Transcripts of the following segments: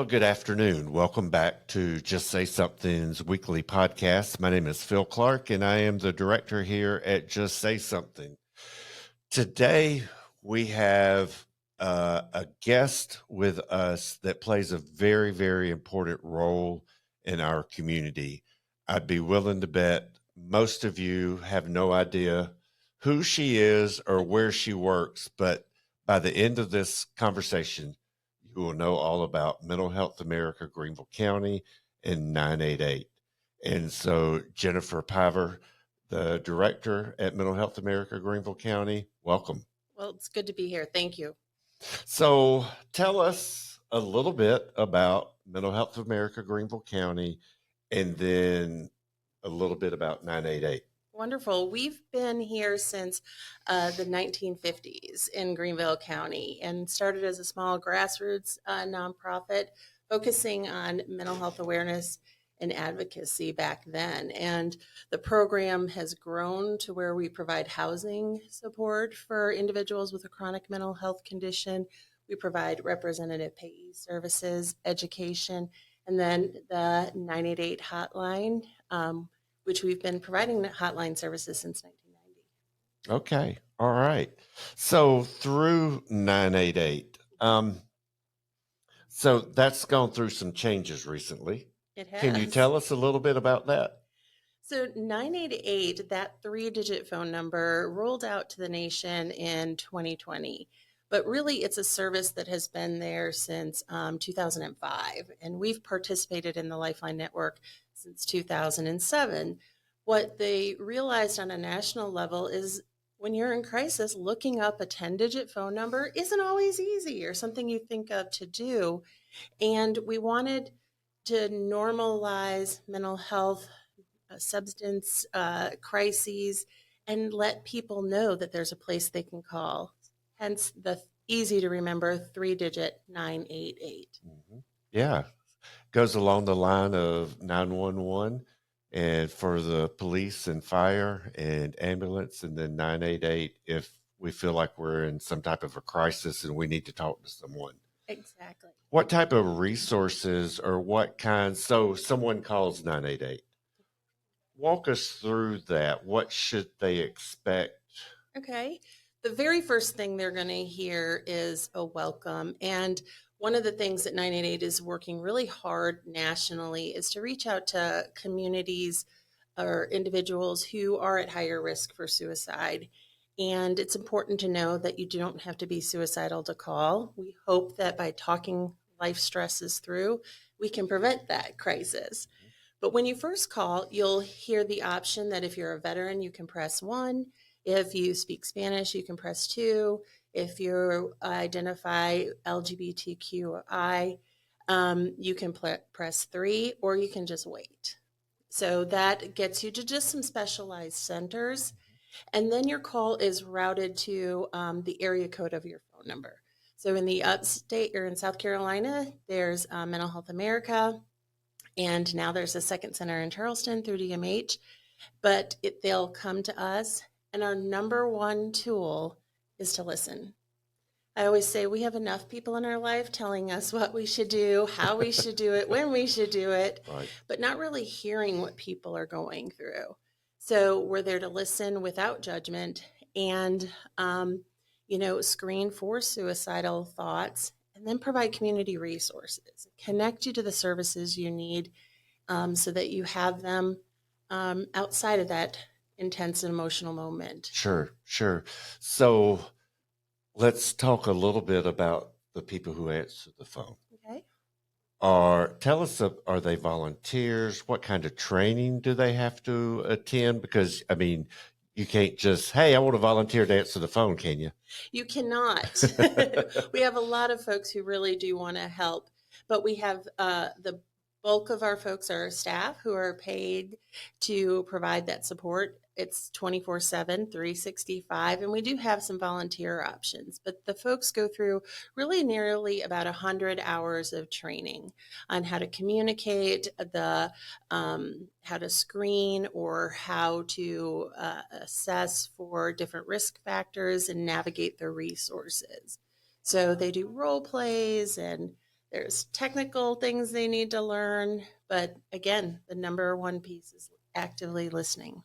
Well, good afternoon. Welcome back to Just Say Something's weekly podcast. My name is Phil Clark, and I am the director here at Just Say Something. Today, we have a guest with us that plays a very, very important role in our community. I'd be willing to bet most of you have no idea who she is or where she works, but by the end of this conversation, you will know all about Mental Health America, Greenville County, and 988. And so, Jennifer Piver, the director at Mental Health America, Greenville County, welcome. Well, it's good to be here. Thank you. So, tell us a little bit about Mental Health America, Greenville County, and then a little bit about 988. Wonderful. We've been here since the 1950s in Greenville County and started as a small grassroots nonprofit focusing on mental health awareness and advocacy back then. And the program has grown to where we provide housing support for individuals with a chronic mental health condition. We provide representative payee services, education, and then the 988 hotline, which we've been providing hotline services since 1990. Okay. All right. So through 988, so that's gone through some changes recently. It has. Can you tell us a little bit about that? So 988, that 3-digit phone number, rolled out to the nation in 2020. But really, it's a service that has been there since 2005. And we've participated in the Lifeline Network since 2007. What they realized on a national level is when you're in crisis, looking up a 10-digit phone number isn't always easy or something you think of to do. And we wanted to normalize mental health, substance crises, and let people know that there's a place they can call. Hence the easy to remember 3-digit 988. Mm-hmm. Yeah. Goes along the line of 911 and for the police and fire and ambulance, and then 988 if we feel like we're in some type of a crisis and we need to talk to someone. Exactly. What type of resources or what kind? So someone calls 988. Walk us through that. What should they expect? Okay. The very first thing they're going to hear is a welcome. And one of the things that 988 is working really hard nationally is to reach out to communities or individuals who are at higher risk for suicide. And it's important to know that you don't have to be suicidal to call. We hope that by talking life stresses through, we can prevent that crisis. But when you first call, you'll hear the option that if you're a veteran, you can press 1. If you speak Spanish, you can press 2. If you identify LGBTQI, you can press 3, or you can just wait. So that gets you to just some specialized centers. And then your call is routed to the area code of your phone number. So in the upstate or in South Carolina, there's Mental Health America. And now there's a second center in Charleston through DMH. But they'll come to us. And our number one tool is to listen. I always say we have enough people in our life telling us what we should do, how we should do it, when we should do it, Right. but not really hearing what people are going through. So we're there to listen without judgment and, screen for suicidal thoughts and then provide community resources, connect you to the services you need so that you have them outside of that intense and emotional moment. Sure. So let's talk a little bit about the people who answer the phone. Okay. Tell us, are they volunteers? What kind of training do they have to attend? Because, I mean, you can't just, hey, I want to volunteer to answer the phone, can you? You cannot. We have a lot of folks who really do want to help, but we have the bulk of our folks are staff who are paid to provide that support. It's 24/7, 365, and we do have some volunteer options. But the folks go through really nearly about 100 hours of training on how to communicate, how to screen, or how to assess for different risk factors and navigate the resources. So they do role plays and There's technical things they need to learn. But again, the number one piece is actively listening.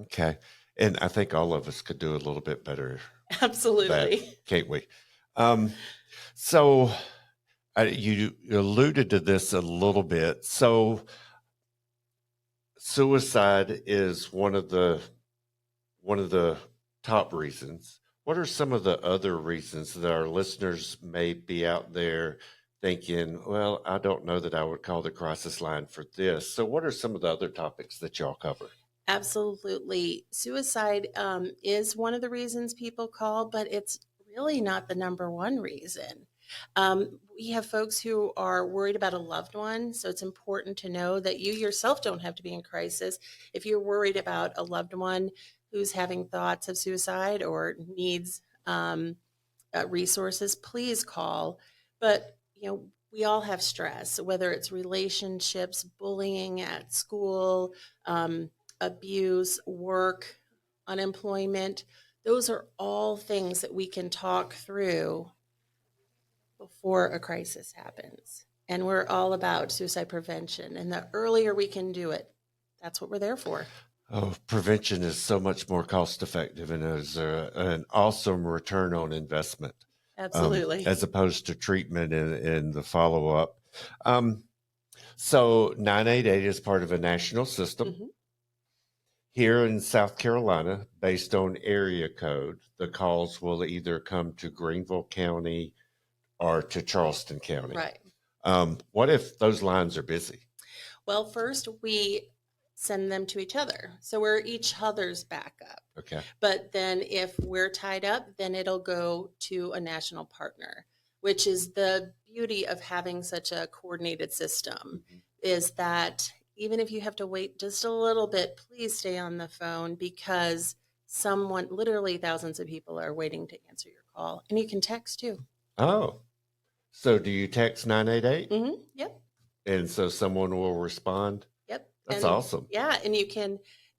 Okay. And I think all of us could do a little bit better that, Absolutely. can't we? Um, so you alluded to this a little bit. So suicide is one of the top reasons. What are some of the other reasons that our listeners may be out there thinking, well, I don't know that I would call the crisis line for this. So what are some of the other topics that y'all cover? Absolutely. Suicide is one of the reasons people call, but it's really not the number one reason. We have folks who are worried about a loved one, so it's important to know that you yourself don't have to be in crisis. If you're worried about a loved one who's having thoughts of suicide or needs resources, please call. But, we all have stress, whether it's relationships, bullying at school, abuse, work, unemployment. Those are all things that we can talk through before a crisis happens. And we're all about suicide prevention. And the earlier we can do it, that's what we're there for. Oh, prevention is so much more cost effective and is an awesome return on investment. Absolutely. As opposed to treatment and the follow up. So 988 is part of a national system. Mhm. Here in South Carolina, based on area code, the calls will either come to Greenville County or to Charleston County. Right. What if those lines are busy? Well, first we send them to each other. So we're each other's backup. Okay. But then if we're tied up, then it'll go to a national partner, which is the beauty of having such a coordinated system, is that even if you have to wait just a little bit, please stay on the phone, because literally thousands of people are waiting to answer your call. And you can text too. Oh, so do you text 988? Mm-hmm. Yep. And so someone will respond? Yep. That's And awesome. yeah, and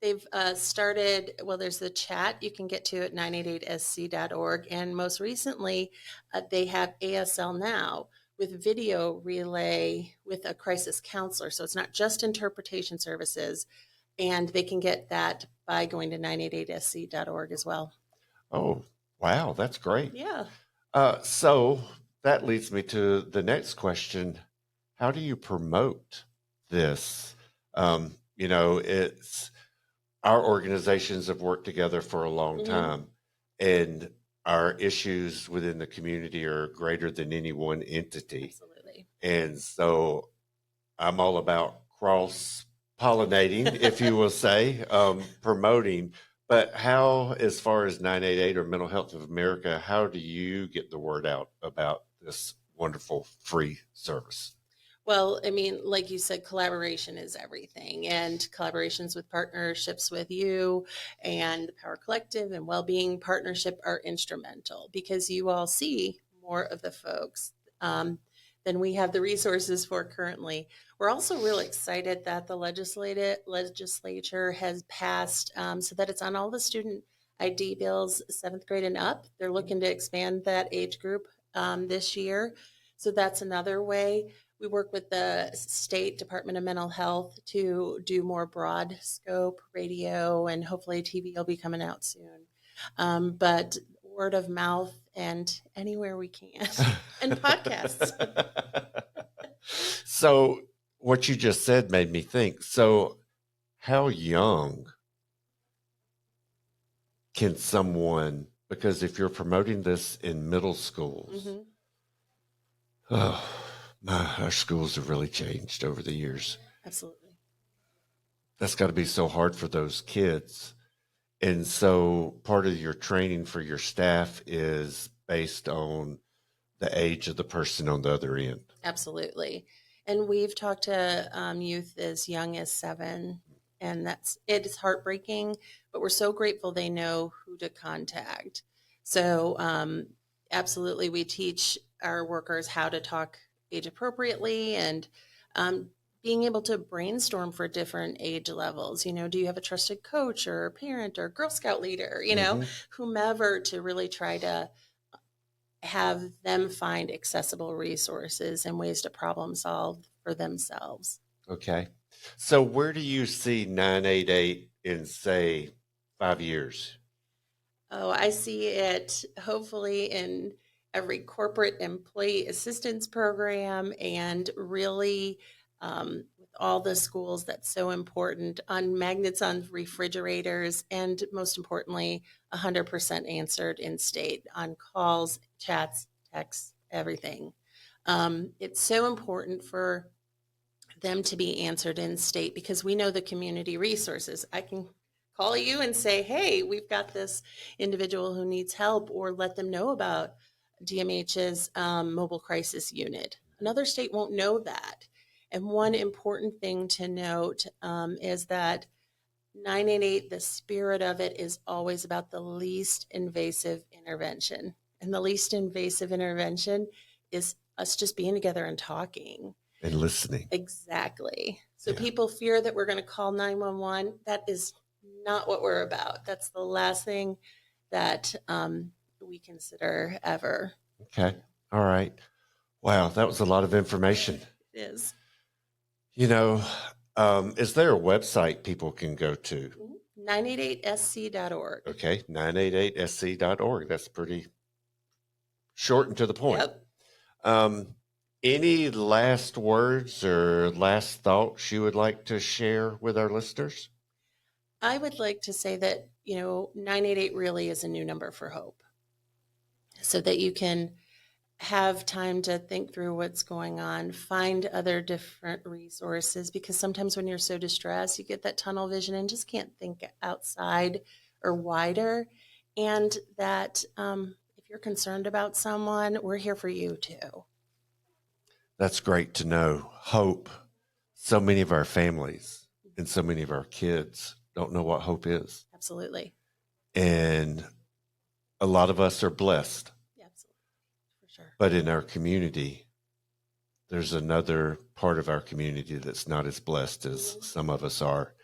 they've started, well, there's the chat you can get to at 988sc.org. And most recently, they have ASL Now with video relay with a crisis counselor. So it's not just interpretation services. And they can get that by going to 988sc.org as well. Oh, wow. That's great. Yeah. So that leads me to the next question. How do you promote this? It's our organizations have worked together for a long time, and our issues within the community are greater than any one entity. Absolutely. And so I'm all about cross pollinating, if you will say, promoting. But how, as far as 988 or Mental Health of America, how do you get the word out about this wonderful free service? Well, I mean, like you said, collaboration is everything, and collaborations with partnerships with you and the Power Collective and Wellbeing Partnership are instrumental, because you all see more of the folks than we have the resources for currently. We're also real excited that the legislature has passed so that it's on all the student ID bills, 7th grade and up. They're looking to expand that age group this year. So that's another way. We work with the State Department of Mental Health to do more broad scope radio, and hopefully TV will be coming out soon. But word of mouth and anywhere we can, and podcasts. So what you just said made me think. So how young can someone, because if you're promoting this in middle schools, our schools have really changed over the years. Absolutely. That's got to be so hard for those kids. And so part of your training for your staff is based on the age of the person on the other end. Absolutely. And we've talked to youth as young as 7, and it is heartbreaking, but we're so grateful they know who to contact. So absolutely, we teach our workers how to talk age appropriately, and being able to brainstorm for different age levels. Do you have a trusted coach or parent or Girl Scout leader, whomever, to really try to have them find accessible resources and ways to problem solve for themselves. Okay. So where do you see 988 in, say, 5 years? Oh, I see it hopefully in every corporate employee assistance program, and really with all the schools. That's so important, on magnets on refrigerators, and most importantly, 100% answered in state on calls, chats, texts, everything. It's so important for them to be answered in state because we know the community resources. I can call you and say, hey, we've got this individual who needs help, or let them know about DMH's mobile crisis unit. Another state won't know that. And one important thing to note is that 988, the spirit of it is always about the least invasive intervention. And the least invasive intervention is us just being together and talking. And listening. Exactly. So Yeah. people fear that we're going to call 911. That is not what we're about. That's the last thing that we consider ever. Okay. All right. Wow, that was a lot of information. It is. You know, is there a website people can go to? 988sc.org. Okay, 988sc.org. That's pretty short and to the point. Yep. Any last words or last thoughts you would like to share with our listeners? I would like to say that, 988 really is a new number for hope, so that you can have time to think through what's going on, find other different resources, because sometimes when you're so distressed, you get that tunnel vision and just can't think outside or wider. And that if you're concerned about someone, we're here for you too. That's great to know. Hope. So many of our families and so many of our kids don't know what hope is. Absolutely. And a lot of us are blessed. Yeah, absolutely. For sure. But in our community, there's another part of our community that's not as blessed as some of us are.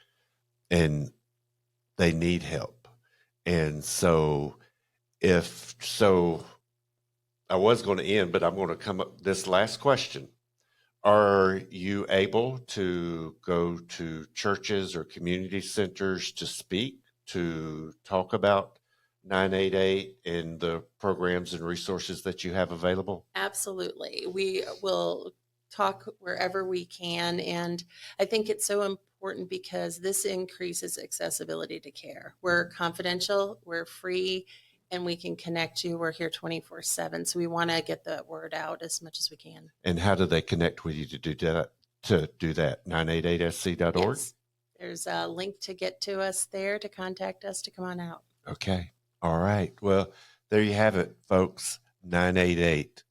And they need help. And so I was going to end, but I'm going to come up this last question. Are you able to go to churches or community centers to speak, to talk about 988 and the programs and resources that you have available? Absolutely. We will talk wherever we can. And I think it's so important because this increases accessibility to care. We're confidential, we're free, and we can connect you. We're here 24/7. So we want to get the word out as much as we can. And how do they connect with you to do that? 988sc.org? Yes. There's a link to get to us there, to contact us, to come on out. Okay. All right. Well, there you have it, folks. 988.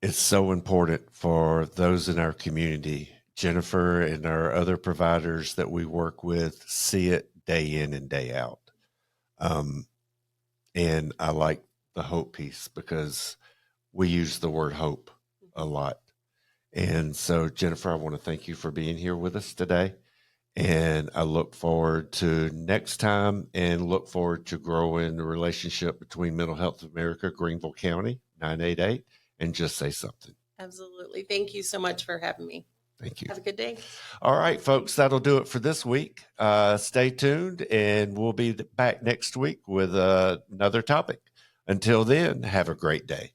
It's so important for those in our community. Jennifer and our other providers that we work with see it day in and day out. And I like the hope piece because we use the word hope a lot. And so, Jennifer, I want to thank you for being here with us today. And I look forward to next time, and look forward to growing the relationship between Mental Health America, Greenville County, 988, and Just Say Something. Absolutely. Thank you so much for having me. Thank you. Have a good day. All right, folks, that'll do it for this week. Stay tuned, and we'll be back next week with another topic. Until then, have a great day.